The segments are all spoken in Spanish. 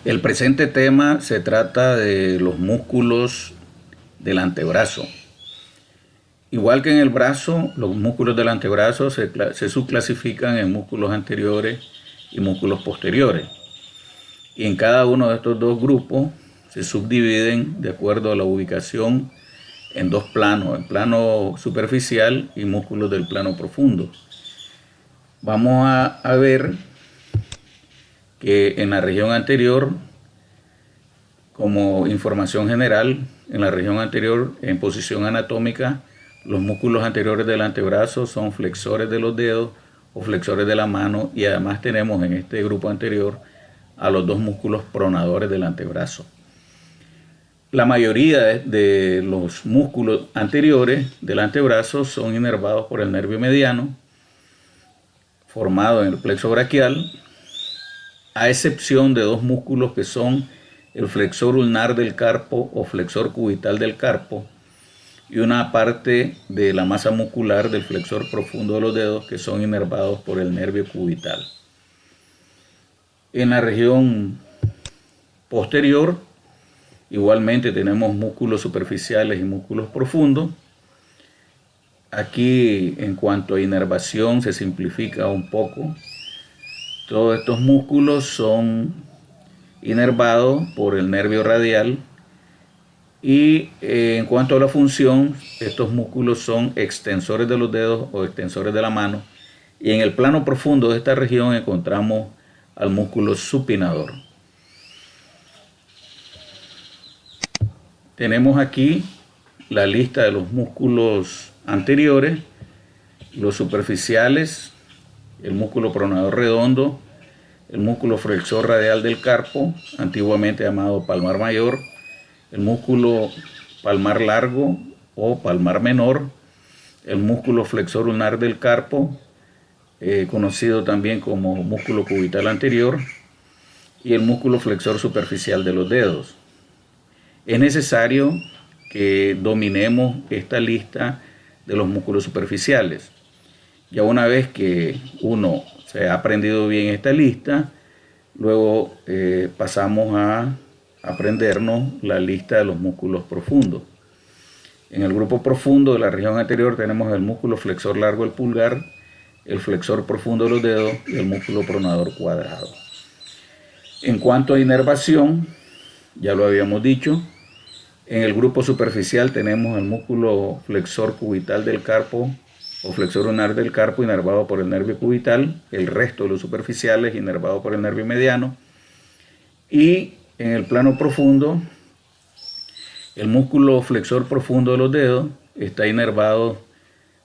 El presente tema se trata de los músculos del antebrazo. Igual que en el brazo, los músculos del antebrazo se subclasifican en músculos anteriores y músculos posteriores. Y en cada uno de estos dos grupos se subdividen de acuerdo a la ubicación en dos planos, el plano superficial y músculos del plano profundo. Vamos a ver que en la región anterior, como información general, en la región anterior, en posición anatómica, los músculos anteriores del antebrazo son flexores de los dedos o flexores de la mano, y además tenemos en este grupo anterior a los dos músculos pronadores del antebrazo. La mayoría de los músculos anteriores del antebrazo son inervados por el nervio mediano, formado en el plexo braquial, a excepción de dos músculos que son el flexor ulnar del carpo o flexor cubital del carpo y una parte de la masa muscular del flexor profundo de los dedos que son inervados por el nervio cubital. En la región posterior igualmente tenemos músculos superficiales y músculos profundos. Aquí, en cuanto a inervación, se simplifica un poco. Todos estos músculos son inervados por el nervio radial y en cuanto a la función, estos músculos son extensores de los dedos o extensores de la mano, y en el plano profundo de esta región encontramos al músculo supinador. Tenemos aquí la lista de los músculos anteriores, los superficiales, el músculo pronador redondo, el músculo flexor radial del carpo, antiguamente llamado palmar mayor, el músculo palmar largo o palmar menor, el músculo flexor ulnar del carpo, conocido también como músculo cubital anterior, y el músculo flexor superficial de los dedos. Es necesario que dominemos esta lista de los músculos superficiales. Ya una vez que uno se ha aprendido bien esta lista, luego pasamos a aprendernos la lista de los músculos profundos. En el grupo profundo de la región anterior tenemos el músculo flexor largo del pulgar, el flexor profundo de los dedos y el músculo pronador cuadrado. En cuanto a inervación, ya lo habíamos dicho, en el grupo superficial tenemos el músculo flexor cubital del carpo o flexor ulnar del carpo inervado por el nervio cubital, el resto de los superficiales inervado por el nervio mediano, y en el plano profundo el músculo flexor profundo de los dedos está inervado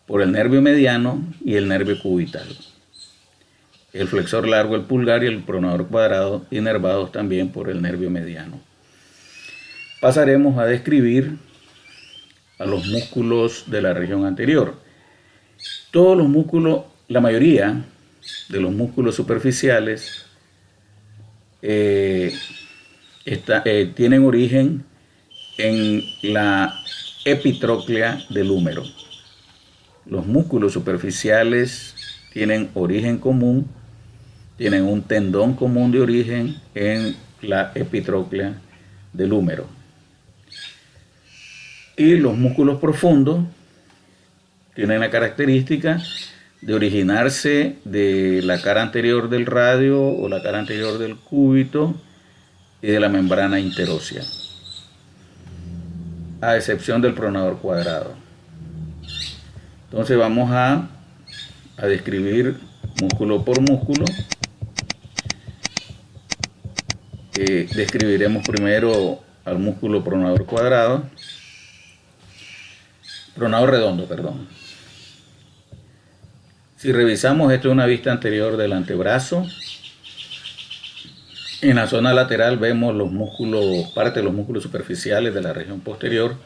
por el nervio mediano y el nervio cubital. El flexor largo del pulgar y el pronador cuadrado inervados también por el nervio mediano. Pasaremos a describir a los músculos de la región anterior. Todos los músculos, la mayoría de los músculos superficiales tienen origen en la epitróclea del húmero. Los músculos superficiales tienen origen común, tienen un tendón común de origen en la epitróclea del húmero. Y los músculos profundos tienen la característica de originarse de la cara anterior del radio o la cara anterior del cúbito y de la membrana interósea, a excepción del pronador cuadrado. Entonces vamos a describir músculo por músculo. Describiremos primero al músculo pronador cuadrado, pronador redondo, perdón. Si revisamos, esto es una vista anterior del antebrazo. En la zona lateral vemos los músculos, parte de los músculos superficiales de la región posterior,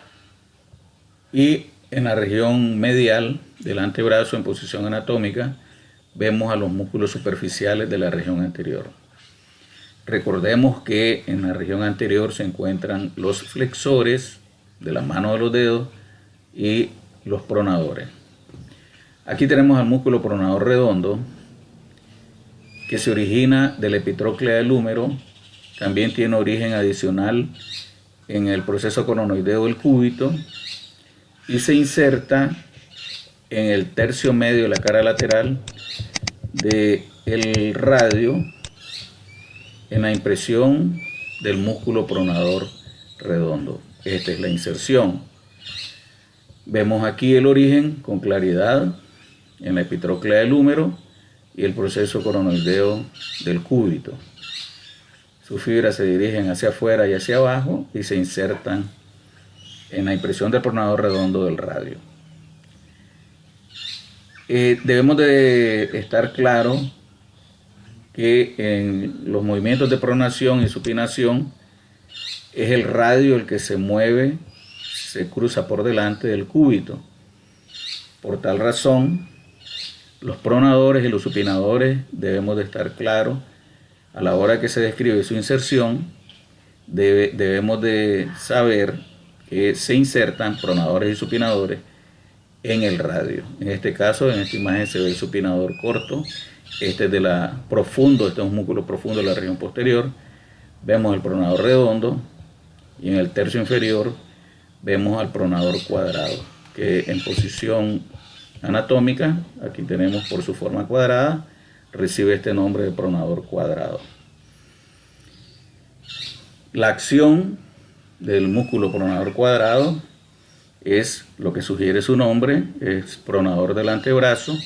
y en la región medial del antebrazo, en posición anatómica, vemos a los músculos superficiales de la región anterior. Recordemos que en la región anterior se encuentran los flexores de la mano de los dedos y los pronadores. Aquí tenemos al músculo pronador redondo, que se origina de la epitróclea del húmero también tiene origen adicional en el proceso coronoideo del cúbito y se inserta en el tercio medio de la cara lateral del radio en la impresión del músculo pronador redondo. Esta es la inserción. Vemos aquí el origen con claridad en la epitróclea del húmero y el proceso coronoideo del cúbito. Sus fibras se dirigen hacia afuera y hacia abajo y se insertan en la impresión del pronador redondo del radio. Debemos de estar claros que en los movimientos de pronación y supinación es el radio el que se mueve, se cruza por delante del cúbito. Por tal razón, los pronadores y los supinadores debemos de estar claros a la hora que se describe su inserción. Debemos de saber que se insertan pronadores y supinadores en el radio. En este caso, en esta imagen se ve el supinador corto. Este es de profundo, este es un músculo profundo de la región posterior. Vemos el pronador redondo y en el tercio inferior vemos al pronador cuadrado, que en posición anatómica, aquí tenemos por su forma cuadrada, recibe este nombre de pronador cuadrado. La acción del músculo pronador cuadrado es lo que sugiere su nombre, es pronador del antebrazo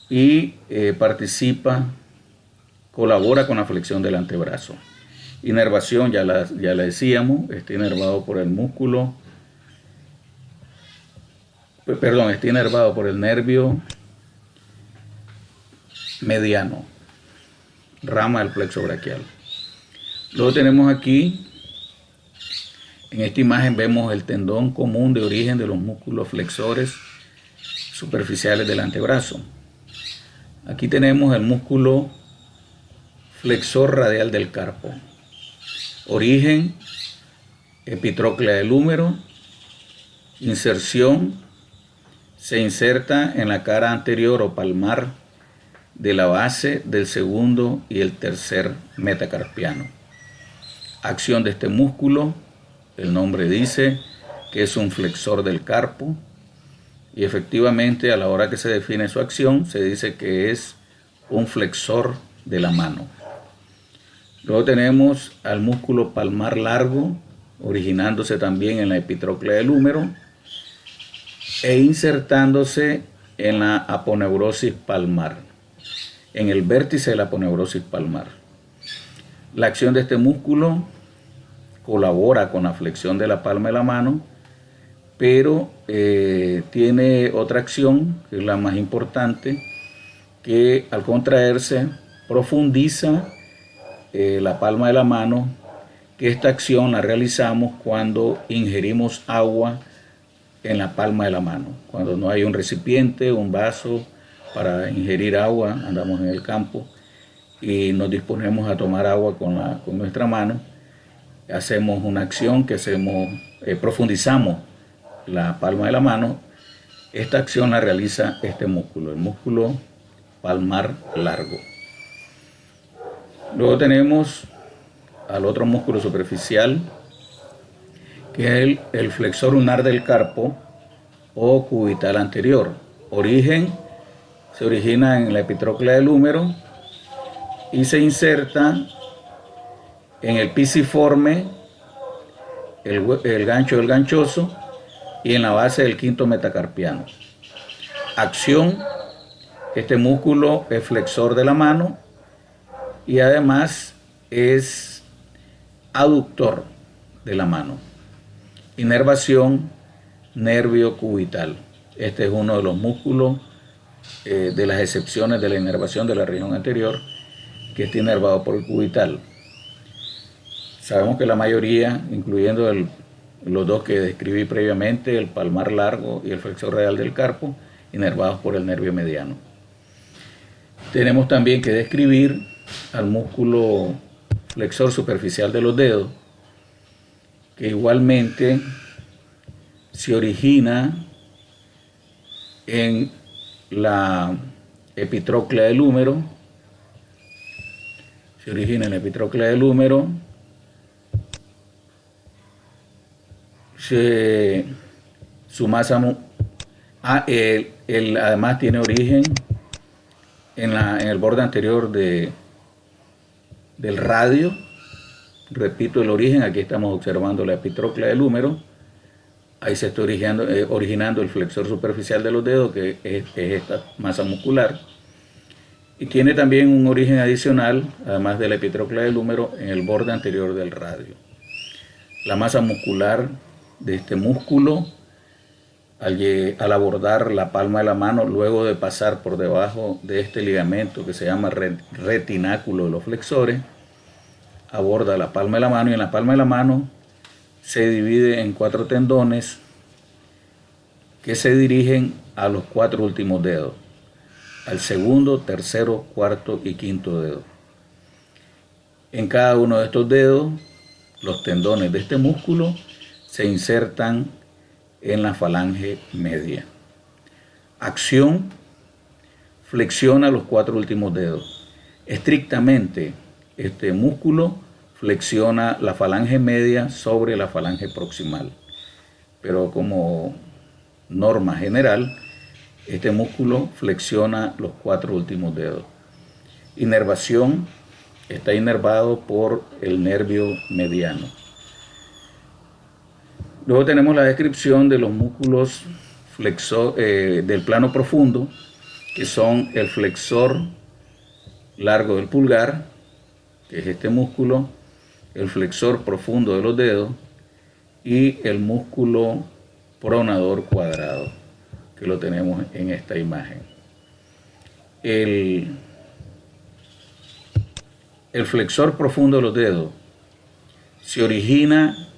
y colabora con la flexión del antebrazo. Inervación, ya la decíamos, está inervado por el músculo, está inervado por el nervio mediano, rama del plexo braquial. Luego tenemos aquí, en esta imagen vemos el tendón común de origen de los músculos flexores superficiales del antebrazo. Aquí tenemos el músculo flexor radial del carpo. Origen, epitróclea del húmero. Inserción, se inserta en la cara anterior o palmar de la base del segundo y el tercer metacarpiano. Acción de este músculo, el nombre dice que es un flexor del carpo y efectivamente a la hora que se define su acción se dice que es un flexor de la mano. Luego tenemos al músculo palmar largo, originándose también en la epitróclea del húmero e insertándose en la aponeurosis palmar, en el vértice de la aponeurosis palmar. La acción de este músculo colabora con la flexión de la palma de la mano, pero tiene otra acción, que es la más importante, que al contraerse profundiza la palma de la mano, que esta acción la realizamos cuando ingerimos agua en la palma de la mano. Cuando no hay un recipiente, un vaso para ingerir agua, andamos en el campo y nos disponemos a tomar agua con nuestra mano, hacemos una acción que profundizamos la palma de la mano. Esta acción la realiza este músculo, el músculo palmar largo. Luego tenemos al otro músculo superficial, que es el flexor ulnar del carpo o cubital anterior. Se origina en la epitróclea del húmero y se inserta en el pisiforme, el gancho del ganchoso y en la base del quinto metacarpiano. Acción, este músculo es flexor de la mano y además es aductor de la mano. Inervación, nervio cubital. Este es uno de los músculos de las excepciones de la inervación de la región anterior, que está inervado por el cubital. Sabemos que la mayoría, incluyendo los dos que describí previamente, el palmar largo y el flexor radial del carpo, inervados por el nervio mediano. Tenemos también que describir al músculo flexor superficial de los dedos, que igualmente se origina en la epitróclea del húmero, Se origina en la epitróclea del húmero. Su masa además tiene origen en el borde anterior del radio. Repito el origen, aquí estamos observando la epitróclea del húmero. Ahí se está originando el flexor superficial de los dedos, que es esta masa muscular. Y tiene también un origen adicional, además de la epitróclea del húmero, en el borde anterior del radio. La masa muscular de este músculo, al abordar la palma de la mano, luego de pasar por debajo de este ligamento que se llama retináculo de los flexores, aborda la palma de la mano, y en la palma de la mano se divide en 4 tendones que se dirigen a los 4 últimos dedos, al segundo, tercero, cuarto y quinto dedo. En cada uno de estos dedos, los tendones de este músculo se insertan en la falange media. Acción: flexiona los 4 últimos dedos. Estrictamente, este músculo flexiona la falange media sobre la falange proximal. Pero como norma general, este músculo flexiona los 4 últimos dedos. Inervación: está inervado por el nervio mediano. Luego tenemos la descripción de los músculos del plano profundo, que son el flexor largo del pulgar, que es este músculo, el flexor profundo de los dedos y el músculo pronador cuadrado, que lo tenemos en esta imagen. El flexor profundo de los dedos se origina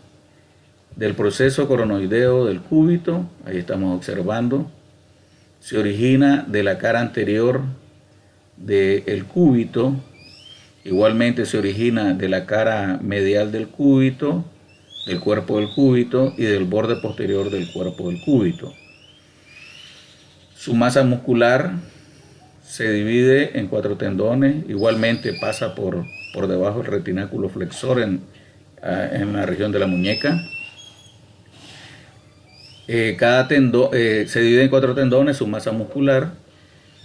del proceso coronoideo del cúbito, ahí estamos observando. Se origina de la cara anterior del cúbito, igualmente se origina de la cara medial del cúbito, del cuerpo del cúbito y del borde posterior del cuerpo del cúbito. Su masa muscular se divide en 4 tendones, igualmente pasa por debajo del retináculo flexor en la región de la muñeca. Cada tendón se divide en 4 tendones, su masa muscular,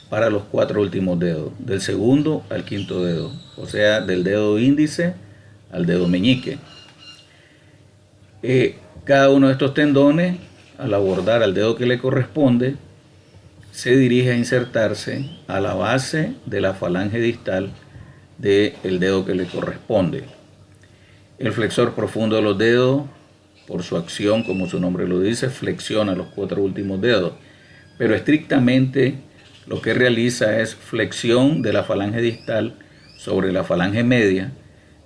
para los 4 últimos dedos, del segundo al quinto dedo, o sea, del dedo índice al dedo meñique. Cada uno de estos tendones, al abordar al dedo que le corresponde, se dirige a insertarse a la base de la falange distal del dedo que le corresponde. El flexor profundo de los dedos, por su acción, como su nombre lo dice, flexiona los 4 últimos dedos, pero estrictamente lo que realiza es flexión de la falange distal sobre la falange media,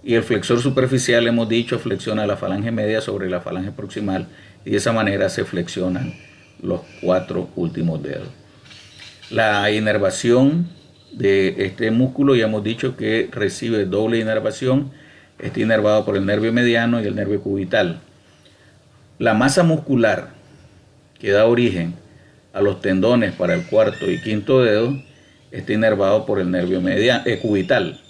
y el flexor superficial, hemos dicho, flexiona la falange media sobre la falange proximal, y de esa manera se flexionan los 4 últimos dedos. La inervación de este músculo, ya hemos dicho que recibe doble inervación, está inervado por el nervio mediano y el nervio cubital. La masa muscular que da origen a los tendones para el cuarto y quinto dedo está inervado por el nervio cubital.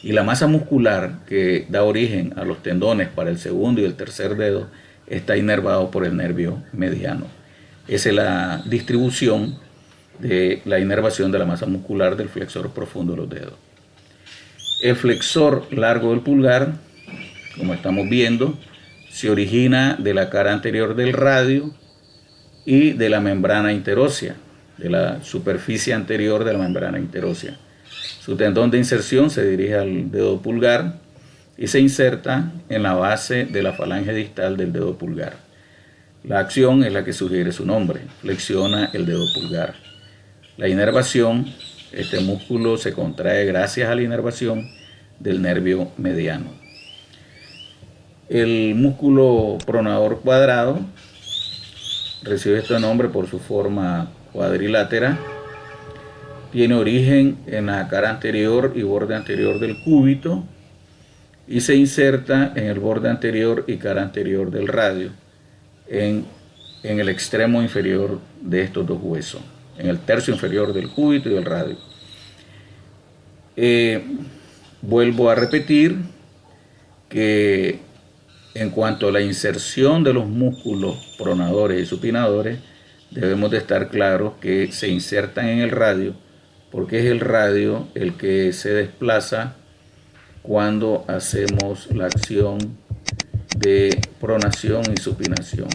Y la masa muscular que da origen a los tendones para el segundo y el tercer dedo está inervado por el nervio mediano. Esa es la distribución de la inervación de la masa muscular del flexor profundo de los dedos. El flexor largo del pulgar, como estamos viendo, se origina de la cara anterior del radio y de la membrana interósea, de la superficie anterior de la membrana interósea. Su tendón de inserción se dirige al dedo pulgar y se inserta en la base de la falange distal del dedo pulgar. La acción es la que sugiere su nombre, flexiona el dedo pulgar. La inervación, este músculo se contrae gracias a la inervación del nervio mediano. El músculo pronador cuadrado recibe este nombre por su forma cuadrilátera. Tiene origen en la cara anterior y borde anterior del cúbito y se inserta en el borde anterior y cara anterior del radio, en el extremo inferior de estos dos huesos, en el tercio inferior del cúbito y del radio. Vuelvo a repetir que en cuanto a la inserción de los músculos pronadores y supinadores, debemos de estar claros que se insertan en el radio, porque es el radio el que se desplaza cuando hacemos la acción de pronación y supinación.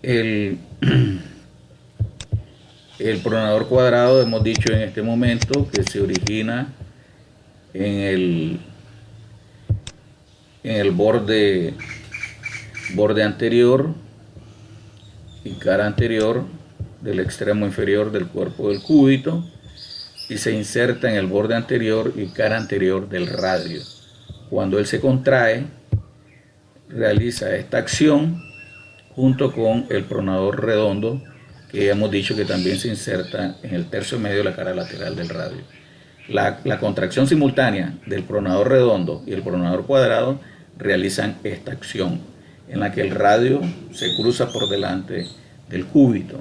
El pronador cuadrado, hemos dicho en este momento que se origina en el borde anterior y cara anterior del extremo inferior del cuerpo del cúbito, y se inserta en el borde anterior y cara anterior del radio. Cuando él se contrae, realiza esta acción junto con el pronador redondo, que ya hemos dicho que también se inserta en el tercio medio de la cara lateral del radio. La contracción simultánea del pronador redondo y el pronador cuadrado realizan esta acción en la que el radio se cruza por delante del cúbito.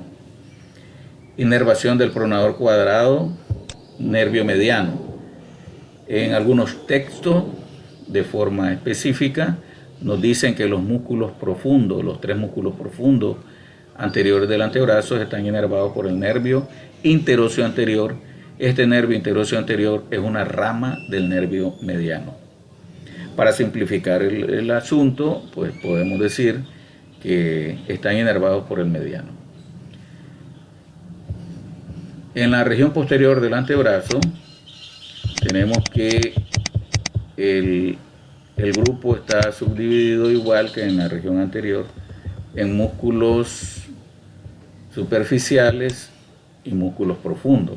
Inervación del pronador cuadrado, nervio mediano. En algunos textos, de forma específica, nos dicen que los músculos profundos, los 3 músculos profundos anteriores del antebrazo, están inervados por el nervio interóseo anterior. Este nervio interóseo anterior es una rama del nervio mediano. Para simplificar el asunto, pues podemos decir que están inervados por el mediano. En la región posterior del antebrazo tenemos que el grupo está subdividido igual que en la región anterior en músculos superficiales y músculos profundos.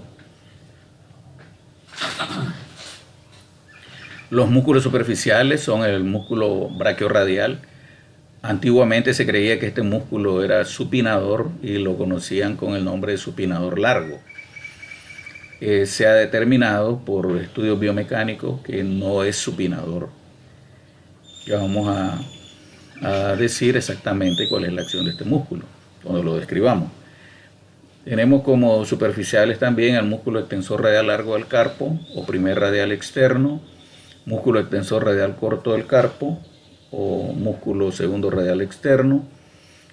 Los músculos superficiales son el músculo braquiorradial. Antiguamente se creía que este músculo era supinador y lo conocían con el nombre de supinador largo. Se ha determinado por estudios biomecánicos que no es supinador. Ya vamos a decir exactamente cuál es la acción de este músculo cuando lo describamos. Tenemos como superficiales también el músculo extensor radial largo del carpo o primer radial externo, músculo extensor radial corto del carpo o músculo segundo radial externo,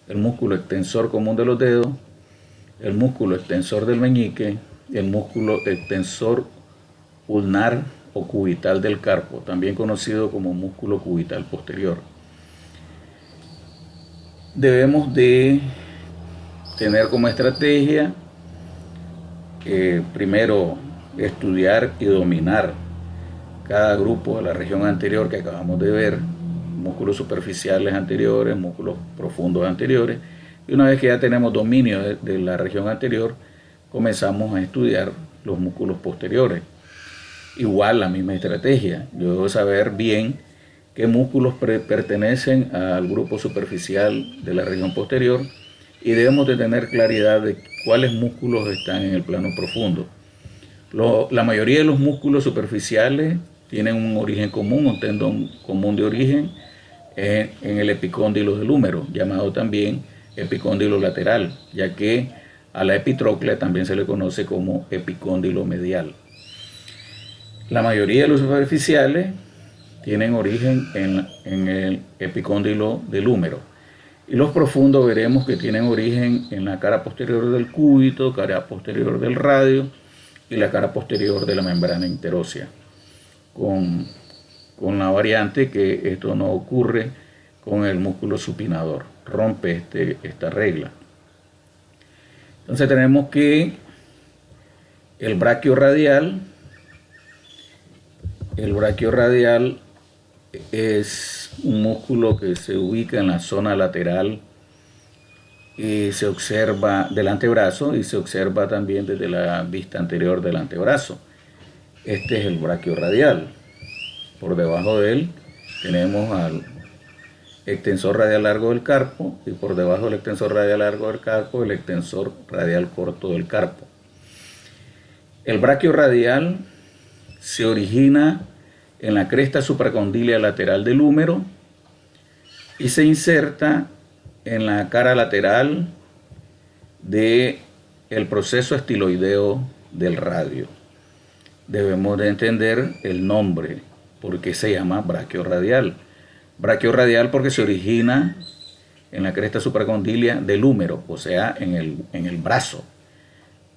el músculo extensor común de los dedos, el músculo extensor del meñique y el músculo extensor ulnar o cubital del carpo, también conocido como músculo cubital posterior. Debemos de tener como estrategia primero estudiar y dominar cada grupo de la región anterior que acabamos de ver, músculos superficiales anteriores, músculos profundos anteriores, y una vez que ya tenemos dominio de la región anterior, comenzamos a estudiar los músculos posteriores. Igual la misma estrategia, yo debo saber bien qué músculos pertenecen al grupo superficial de la región posterior y debemos de tener claridad de cuáles músculos están en el plano profundo. La mayoría de los músculos superficiales tienen un origen común, un tendón común de origen en el epicóndilo del húmero, llamado también epicóndilo lateral, ya que a la epitróclea también se le conoce como epicóndilo medial. La mayoría de los superficiales tienen origen en el epicóndilo del húmero. Y los profundos veremos que tienen origen en la cara posterior del cúbito, cara posterior del radio y la cara posterior de la membrana interósea. Con la variante que esto no ocurre con el músculo supinador, rompe esta regla. Entonces tenemos que el braquiorradial es un músculo que se ubica en la zona lateral y se observa del antebrazo y se observa también desde la vista anterior del antebrazo. Este es el braquiorradial. Por debajo de él tenemos al extensor radial largo del carpo y por debajo del extensor radial largo del carpo el extensor radial corto del carpo. El braquiorradial se origina en la cresta supracondilia lateral del húmero y se inserta en la cara lateral del proceso estiloideo del radio. debemos de entender el nombre, porque se llama braquiorradial. Braquiorradial porque se origina en la cresta supracondilia del húmero, o sea, en el brazo.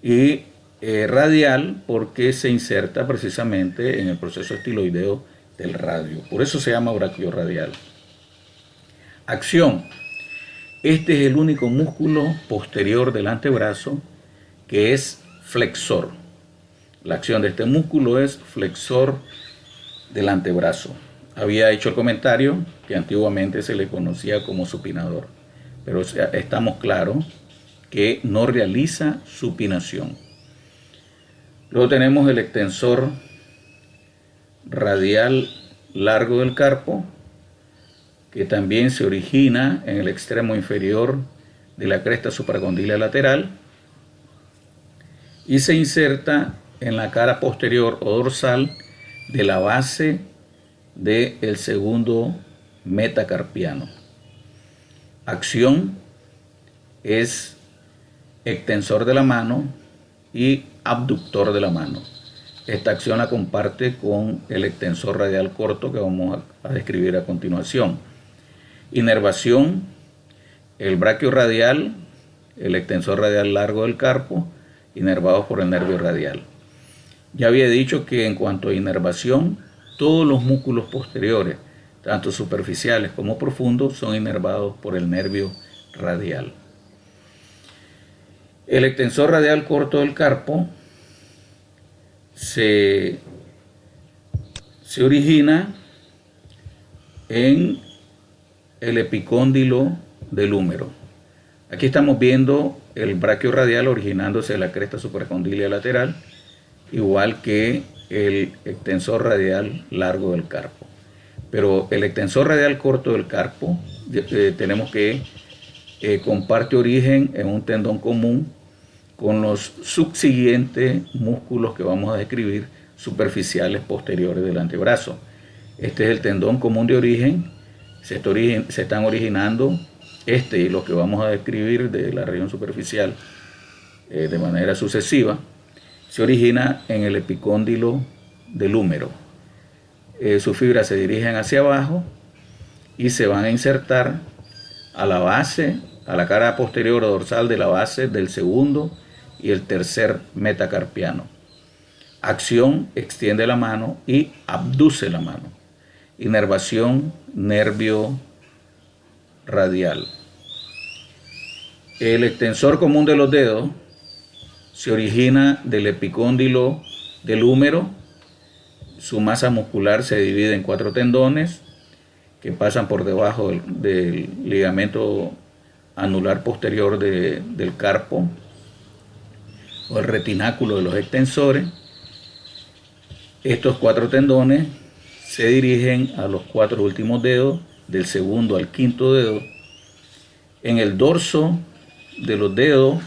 Y radial porque se inserta precisamente en el proceso estiloideo del radio. Por eso se llama braquiorradial. Acción. Este es el único músculo posterior del antebrazo que es flexor. La acción de este músculo es flexor del antebrazo. Había hecho el comentario que antiguamente se le conocía como supinador, pero estamos claros que no realiza supinación. Luego tenemos el extensor radial largo del carpo, que también se origina en el extremo inferior de la cresta supracondilia lateral y se inserta en la cara posterior o dorsal de la base del segundo metacarpiano. Acción es extensor de la mano y abductor de la mano. Esta acción la comparte con el extensor radial corto que vamos a describir a continuación. Inervación, el braquiorradial, el extensor radial largo del carpo, inervados por el nervio radial. Ya había dicho que en cuanto a inervación, todos los músculos posteriores, tanto superficiales como profundos, son inervados por el nervio radial. El extensor radial corto del carpo se origina en el epicóndilo del húmero. Aquí estamos viendo el braquiorradial originándose de la cresta supracondilia lateral, igual que el extensor radial largo del carpo. Pero el extensor radial corto del carpo tenemos que comparte origen en un tendón común con los subsiguientes músculos que vamos a describir superficiales posteriores del antebrazo. Este es el tendón común de origen. Se están originando y los que vamos a describir de la región superficial de manera sucesiva. Se origina en el epicóndilo del húmero. Sus fibras se dirigen hacia abajo y se van a insertar a la base, a la cara posterior o dorsal de la base del segundo y el tercer metacarpiano. Acción, extiende la mano y abduce la mano. Inervación, nervio radial. El extensor común de los dedos se origina del epicóndilo del húmero. Su masa muscular se divide en 4 tendones que pasan por debajo del ligamento anular posterior del carpo o el retináculo de los extensores. Estos 4 tendones se dirigen a los 4 últimos dedos, del segundo al quinto dedo. En el dorso de los dedos,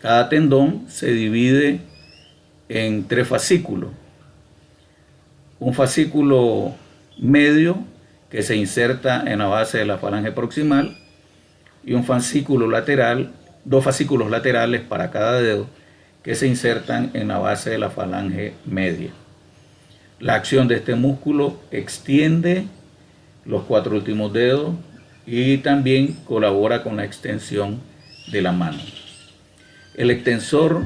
cada tendón se divide en 3 fascículos. Un fascículo medio que se inserta en la base de la falange proximal y un fascículo lateral, 2 fascículos laterales para cada dedo que se insertan en la base de la falange media. La acción de este músculo extiende los 4 últimos dedos y también colabora con la extensión de la mano. El extensor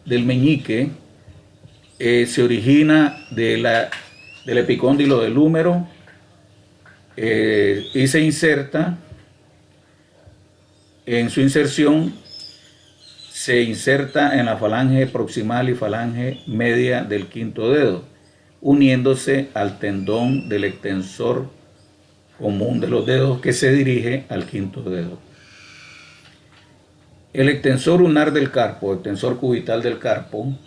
del meñique se origina del epicóndilo del húmero y se inserta. En su inserción se inserta en la falange proximal y falange media del quinto dedo, uniéndose al tendón del extensor común de los dedos que se dirige al quinto dedo. El extensor ulnar del carpo, extensor cubital del carpo,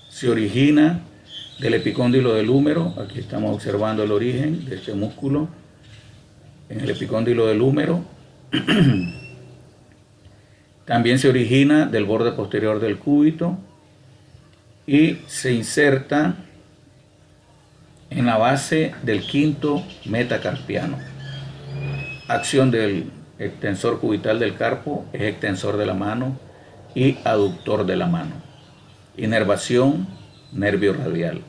se origina del epicóndilo del húmero. Aquí estamos observando el origen de este músculo en el epicóndilo del húmero. También se origina del borde posterior del cúbito y se inserta en la base del quinto metacarpiano. Acción del extensor cubital del carpo es extensor de la mano y aductor de la mano. Inervación, nervio radial.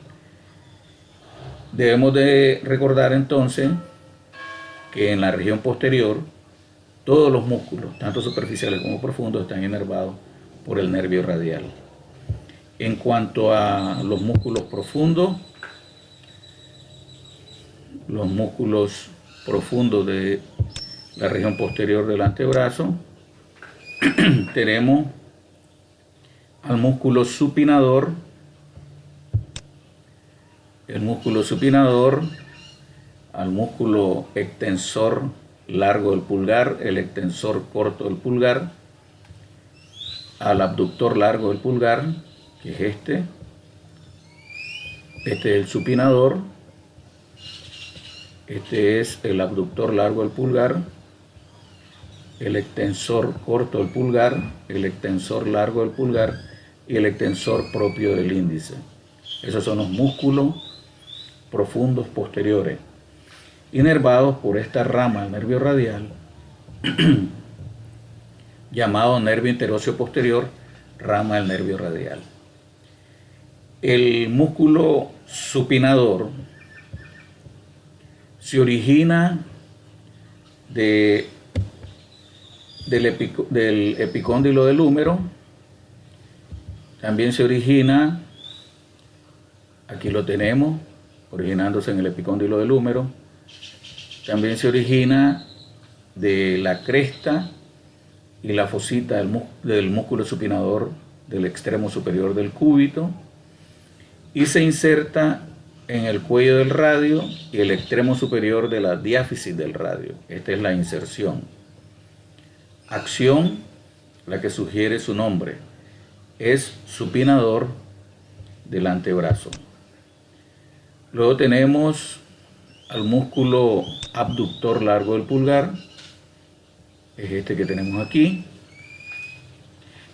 Debemos de recordar entonces que en la región posterior todos los músculos, tanto superficiales como profundos, están inervados por el nervio radial. En cuanto a los músculos profundos, los músculos profundos de la región posterior del antebrazo, tenemos al músculo supinador, el músculo supinador, al músculo extensor largo del pulgar, el extensor corto del pulgar, al abductor largo del pulgar, que es este es el supinador, este es el abductor largo del pulgar, el extensor corto del pulgar, el extensor largo del pulgar y el extensor propio del índice. Esos son los músculos profundos posteriores, inervados por esta rama del nervio radial llamado nervio interóseo posterior, rama del nervio radial. El músculo supinador se origina del epicóndilo del húmero, también se origina, aquí lo tenemos, originándose en el epicóndilo del húmero, también se origina de la cresta y la fosita del músculo supinador del extremo superior del cúbito y se inserta en el cuello del radio y el extremo superior de la diáfisis del radio. Esta es la inserción. Acción, la que sugiere su nombre, es supinador del antebrazo. Luego tenemos al músculo abductor largo del pulgar, es este que tenemos aquí.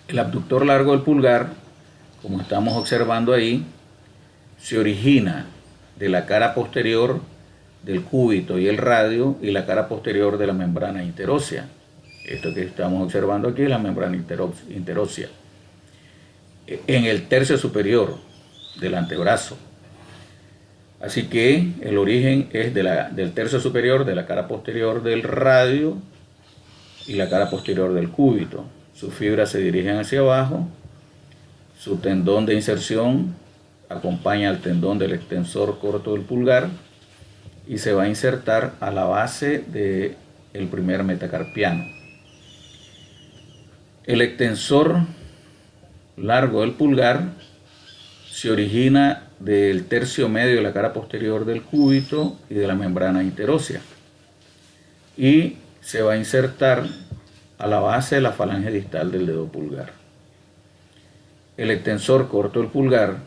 El abductor largo del pulgar, como estamos observando ahí, se origina de la cara posterior del cúbito y el radio y la cara posterior de la membrana interósea. Esto que estamos observando aquí es la membrana interósea. En el tercio superior del antebrazo. Así que el origen es del tercio superior de la cara posterior del radio y la cara posterior del cúbito. Sus fibras se dirigen hacia abajo. Su tendón de inserción acompaña al tendón del extensor corto del pulgar y se va a insertar a la base del primer metacarpiano. El extensor largo del pulgar se origina del tercio medio de la cara posterior del cúbito y de la membrana interósea y se va a insertar a la base de la falange distal del dedo pulgar. El extensor corto del pulgar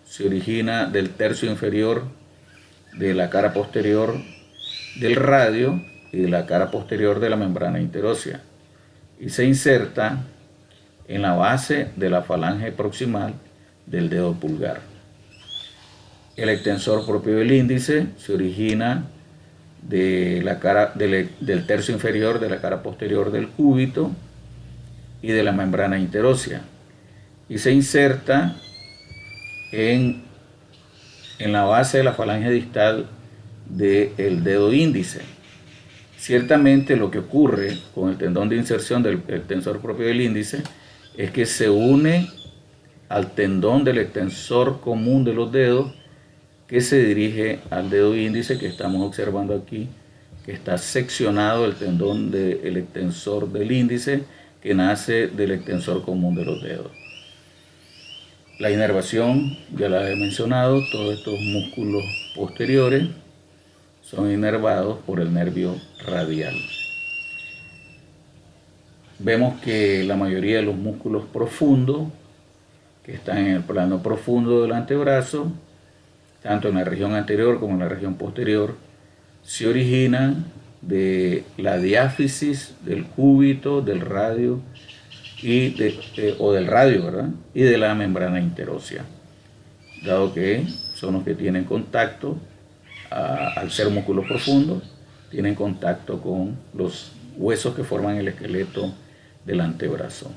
se origina del tercio inferior de la cara posterior del radio y de la cara posterior de la membrana interósea y se inserta en la base de la falange proximal del dedo pulgar. El extensor propio del índice se origina del tercio inferior de la cara posterior del cúbito y de la membrana interósea y se inserta en la base de la falange distal del dedo índice. Ciertamente lo que ocurre con el tendón de inserción del extensor propio del índice es que se une al tendón del extensor común de los dedos que se dirige al dedo índice que estamos observando aquí, que está seccionado el tendón del extensor del índice que nace del extensor común de los dedos. La inervación, ya la he mencionado, todos estos músculos posteriores son inervados por el nervio radial. Vemos que la mayoría de los músculos profundos que están en el plano profundo del antebrazo, tanto en la región anterior como en la región posterior, se originan de la diáfisis del cúbito, del radio del radio, ¿verdad? Y de la membrana interósea, dado que son los que tienen contacto, al ser músculos profundos, tienen contacto con los huesos que forman el esqueleto del antebrazo.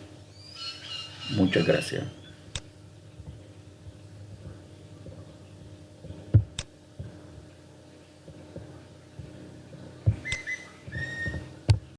Muchas gracias.